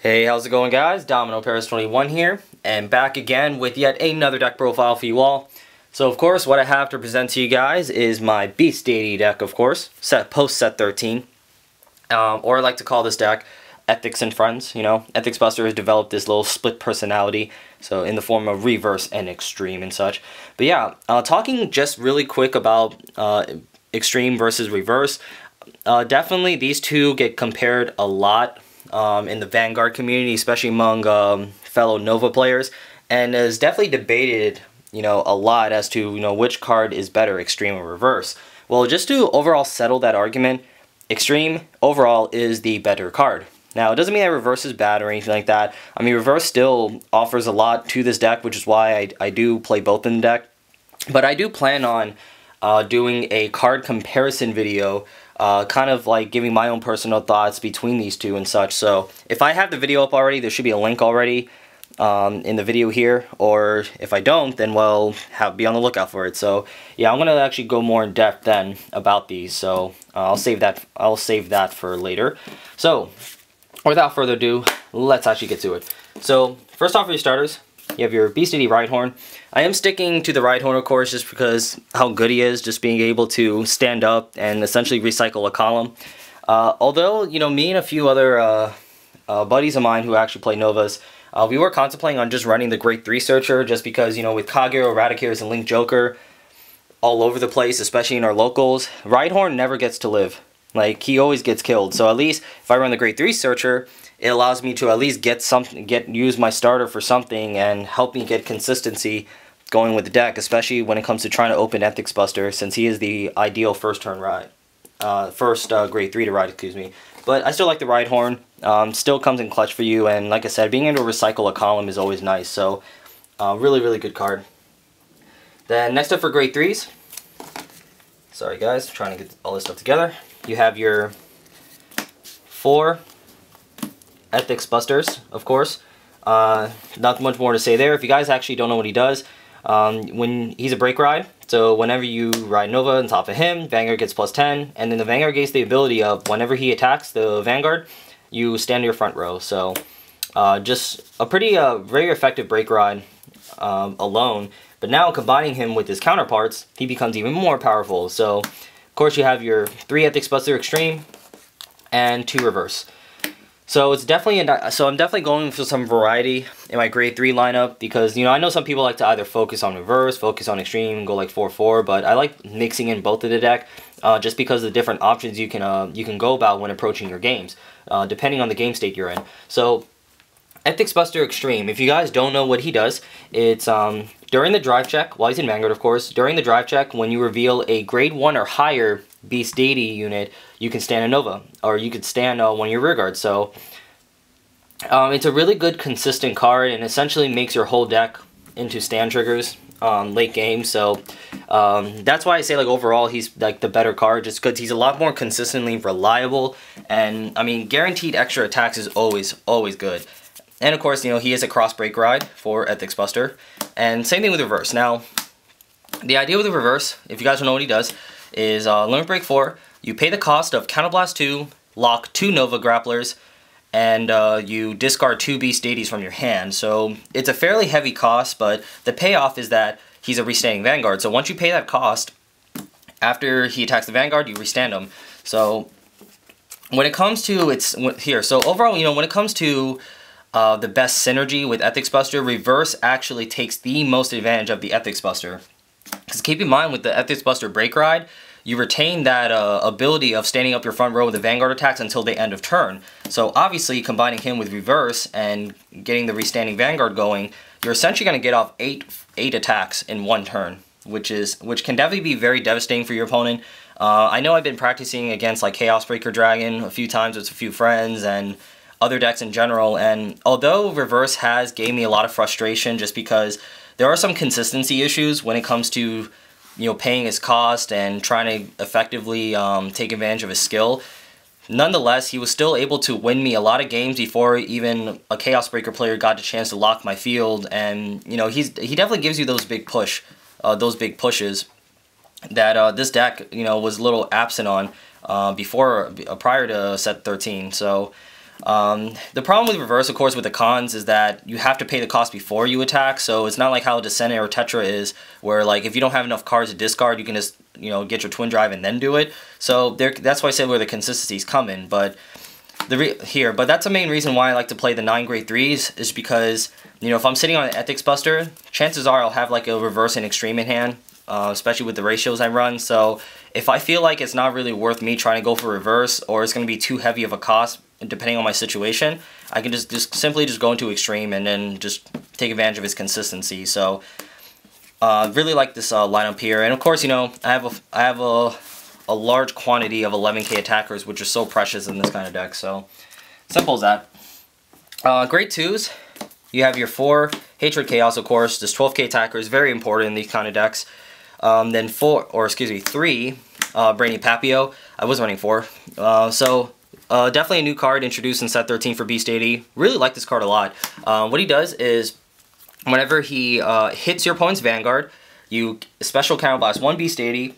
Hey, how's it going, guys? Domino Paris 21 here, and back again with yet another deck profile for you all. So, of course, what I have to present to you guys is my Beast Deity deck, of course, post set 13. Or I like to call this deck Ethics and Friends. You know, Ethics Buster has developed this little split personality, so in the form of Reverse and Extreme and such. But yeah, talking just really quick about Extreme versus Reverse, definitely these two get compared a lot in the Vanguard community, especially among fellow Nova players, and is definitely debated, you know, a lot as to, you know, which card is better, Extreme or Reverse. Well, just to overall settle that argument, Extreme overall is the better card. Now, it doesn't mean that Reverse is bad or anything like that. I mean, Reverse still offers a lot to this deck, which is why I do play both in the deck. But I do plan on doing a card comparison video, kind of like giving my own personal thoughts between these two and such. So if I have the video up already, there should be a link already in the video here, or if I don't, then well, be on the lookout for it. So yeah, I'm gonna actually go more in depth then about these. So I'll save that for later. So without further ado, let's actually get to it. So first off, for your starters, you have your Beast Deity Rhyhorn. I am sticking to the Rhyhorn, of course, just because how good he is, just being able to stand up and essentially recycle a column. Although, you know, me and a few other buddies of mine who actually play Novas, we were contemplating on just running the Grade 3 Searcher, just because, you know, with Kagero, Raticares, and Link Joker all over the place, especially in our locals, Rhyhorn never gets to live. Like, he always gets killed. So at least if I run the Grade 3 Searcher, it allows me to at least use my starter for something and help me get consistency going with the deck, especially when it comes to trying to open Ethics Buster, since he is the ideal first turn ride. Grade 3 to ride, excuse me. But I still like the Rhyhorn. Still comes in clutch for you, and like I said, being able to recycle a column is always nice. So, really, really good card. Then next up for Grade 3s. Sorry guys, trying to get all this stuff together. You have your 4 Ethics Busters, of course. Not much more to say there. If you guys actually don't know what he does, when he's a break ride, so whenever you ride Nova on top of him, Vanguard gets +10, and then the Vanguard gets the ability of whenever he attacks the Vanguard, you stand in your front row. So just a pretty very effective break ride alone. But now combining him with his counterparts, he becomes even more powerful. So of course you have your 3 Ethics Buster Extreme and 2 Reverse. So it's definitely I'm definitely going for some variety in my Grade 3 lineup, because, you know, I know some people like to either focus on Reverse, focus on Extreme, go like 4-4, but I like mixing in both of the deck, just because of the different options you can go about when approaching your games, depending on the game state you're in. So Ethics Buster Extreme, if you guys don't know what he does, it's during the drive check, while he's in Vanguard, of course, during the drive check, when you reveal a Grade 1 or higher Beast Deity unit, you can stand a Nova, or you could stand one of your rear guards. So it's a really good consistent card, and essentially makes your whole deck into stand triggers late game. So that's why I say, like, overall he's like the better card, just because he's a lot more consistently reliable, and I mean, guaranteed extra attacks is always good. And of course, you know, he is a cross break ride for Ethics Buster, and same thing with Reverse. Now, the idea with the Reverse, if you guys don't know what he does, is Limit Break 4, you pay the cost of Counterblast 2, lock 2 Nova Grapplers, and you discard 2 Beast Deities from your hand. So it's a fairly heavy cost, but the payoff is that he's a restanding Vanguard. So once you pay that cost, after he attacks the Vanguard, you restand him. So when it comes to so overall, you know, when it comes to the best synergy with Ethics Buster, Reverse actually takes the most advantage of the Ethics Buster. Because keep in mind, with the Ethics Buster break ride, you retain that ability of standing up your front row with the Vanguard attacks until the end of turn. So obviously, combining him with Reverse and getting the restanding Vanguard going, you're essentially going to get off 8 attacks in one turn, which can definitely be very devastating for your opponent. I know I've been practicing against like Chaos Breaker Dragon a few times with a few friends and other decks in general, and although Reverse has gave me a lot of frustration, just because there are some consistency issues when it comes to, you know, paying his cost and trying to effectively take advantage of his skill. Nonetheless, he was still able to win me a lot of games before even a Chaos Breaker player got the chance to lock my field. And, you know, he definitely gives you those big pushes that this deck, you know, was a little absent on prior to set 13. So The problem with reverse, of course, with the cons is that you have to pay the cost before you attack, so it's not like how Descendant or Tetra is, where like if you don't have enough cards to discard, you can just, you know, get your Twin Drive and then do it. So that's why I said where the consistencies come in, but but that's the main reason why I like to play the 9 grade 3s, is because, you know, if I'm sitting on an Ethics Buster, chances are I'll have like a reverse and extreme in hand, especially with the ratios I run. So if I feel like it's not really worth me trying to go for reverse, or it's going to be too heavy of a cost depending on my situation, I can just simply go into extreme and then just take advantage of its consistency. So really like this lineup here, and of course, you know, I have a large quantity of 11k attackers, which are so precious in this kind of deck. So simple as that. Grade 2s, you have your 4 Hatred Chaos, of course. This 12k attacker is very important in these kind of decks. Then 3 Brainy Papio. I was running 4. Definitely a new card introduced in set 13 for Beast Deity. Really like this card a lot. What he does is, whenever he hits your opponent's Vanguard, you special counterblast 1 Beast Deity,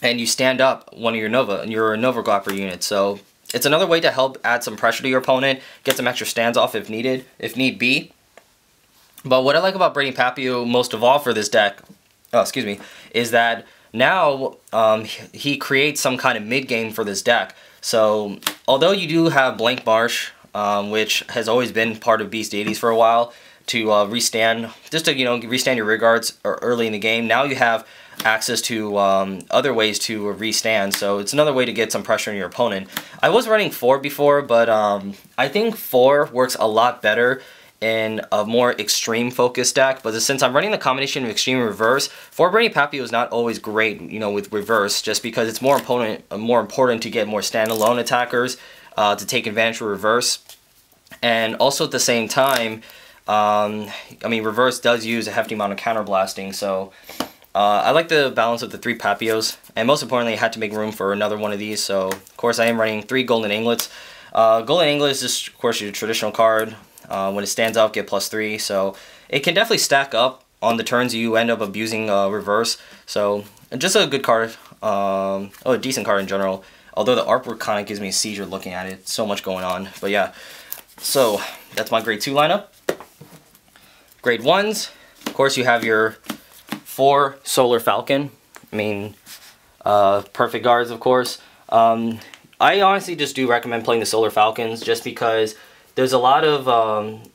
and you stand up one of your Nova Glapper units. So it's another way to help add some pressure to your opponent, get some extra stands off if need be. But what I like about Brainy Papio most of all for this deck, is that now he creates some kind of mid game for this deck. So although you do have Blank Marsh, which has always been part of Beast Deities for a while, to restand, just to, you know, restand your rear guards early in the game, now you have access to other ways to restand, so it's another way to get some pressure on your opponent. I was running 4 before, but I think 4 works a lot better in a more extreme focused deck, but since I'm running the combination of extreme and reverse, 4 Brainy Papio is not always great, you know, with reverse, just because it's more important to get more standalone attackers to take advantage of reverse. And also at the same time, I mean, reverse does use a hefty amount of counterblasting, so I like the balance of the 3 Papios, and most importantly, I had to make room for another one of these, so of course I am running 3 Golden Anglets. Golden Anglet is just, of course, your traditional card. When it stands up, get +3, so it can definitely stack up on the turns you end up abusing reverse. So just a good card, a decent card in general. Although the artwork kind of gives me a seizure looking at it, so much going on. But yeah, so that's my grade 2 lineup. Grade 1s, of course, you have your 4 Solar Falcon. I mean, perfect guards, of course. I honestly just do recommend playing the Solar Falcons, just because there's a lot of,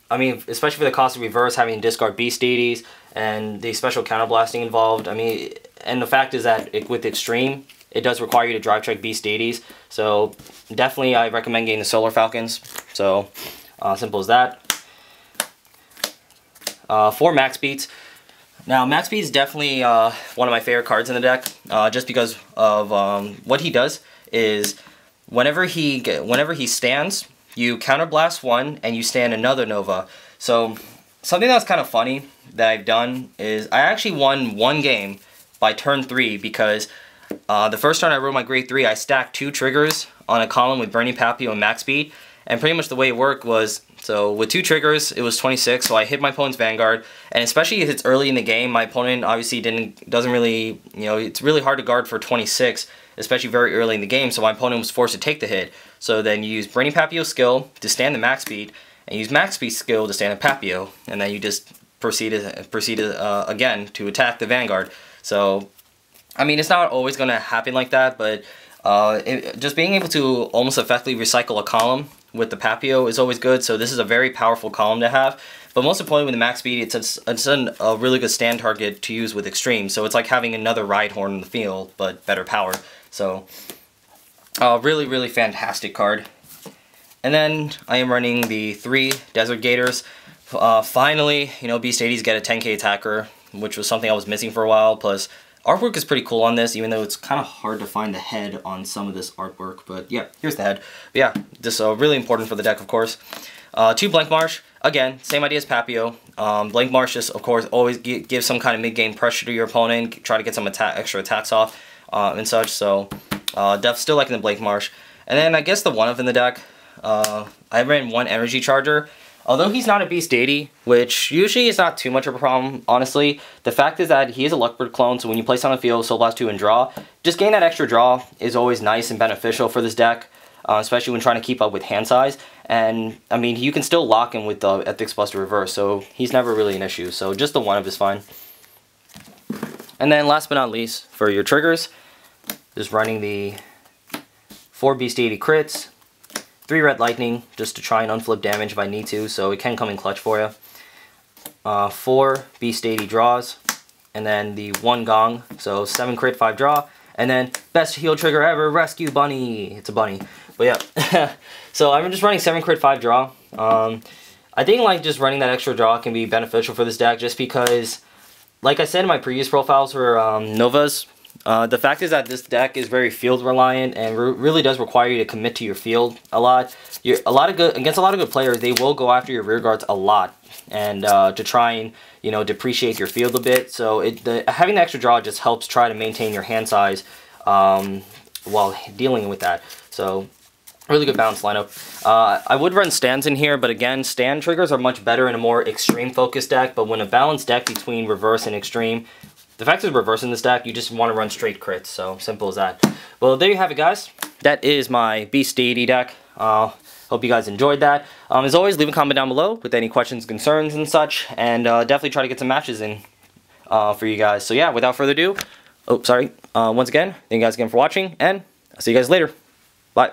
I mean, especially for the cost of reverse, having to discard Beast Deities and the special counterblasting involved. I mean, and the fact is that with Extreme, it does require you to drive check Beast Deities. So definitely I recommend getting the Solar Falcons. So simple as that. 4 Max Beats. Now, Max Beat is definitely one of my favorite cards in the deck, just because of what he does is whenever he stands, you counterblast 1 and you stand another Nova. So something that's kind of funny that I've done is I actually won 1 game by turn 3 because the first turn I rolled my grade 3, I stacked 2 triggers on a column with Brainy Papio and Max Beat, and pretty much the way it worked was, so with 2 triggers, it was 26, so I hit my opponent's Vanguard, and especially if it's early in the game, my opponent obviously doesn't really, you know, it's really hard to guard for 26, especially very early in the game, so my opponent was forced to take the hit. So then you use Brainy Papio's skill to stand the Max Beat, and use Max Beat's skill to stand the Papio, and then you just proceed again to attack the Vanguard. So, I mean, it's not always going to happen like that, but just being able to almost effectively recycle a column with the Papio is always good, so this is a very powerful column to have. But most importantly, with the Max Beat, it's a really good stand target to use with Extreme, so it's like having another Ride Horn in the field, but better power. So, really, really fantastic card. And then I am running the 3 Desert Gators. Finally, you know, Beast Deities get a 10k attacker, which was something I was missing for a while, plus artwork is pretty cool on this, even though it's kind of hard to find the head on some of this artwork. But yeah, here's the head. But yeah, this is really important for the deck, of course. 2 Blank Marsh. Again, same idea as Papio. Blank Marsh just, of course, always gives some kind of mid-game pressure to your opponent, try to get some extra attacks off and such. So, still liking the Blank Marsh. And then I guess the one of in the deck, I ran 1 Energy Charger. Although he's not a Beast Deity, which usually is not too much of a problem, honestly, the fact is that he is a Luckbird clone, so when you place on the field, Soul Blast 2 and draw, just getting that extra draw is always nice and beneficial for this deck, especially when trying to keep up with hand size. And, I mean, you can still lock him with the Ethics Buster Reverse, so he's never really an issue. So just the 1-up is fine. And then last but not least, for your triggers, just running the 4 Beast Deity crits, 3 Red Lightning, just to try and unflip damage if I need to, so it can come in clutch for you. 4 Beast Deity draws, and then the 1 Gong, so 7 crit, 5 draw, and then best heal trigger ever, Rescue Bunny. It's a bunny. But yeah, so I'm just running 7 crit, 5 draw. I think like just running that extra draw can be beneficial for this deck just because, like I said in my previous profiles for Novas, the fact is that this deck is very field reliant and really does require you to commit to your field a lot. Against a lot of good players, they will go after your rear guards a lot and to try and, you know, depreciate your field a bit. So having the extra draw just helps try to maintain your hand size while dealing with that. So really good balanced lineup. I would run stands in here, but again, stand triggers are much better in a more extreme focused deck. But when a balanced deck between reverse and extreme, the fact is reverse in this deck, you just want to run straight crits. So simple as that. Well, there you have it, guys. That is my Beast Deity deck. Hope you guys enjoyed that. As always, leave a comment down below with any questions, concerns, and such. And definitely try to get some matches in for you guys. So yeah, without further ado, once again, thank you guys again for watching, and I'll see you guys later. Bye.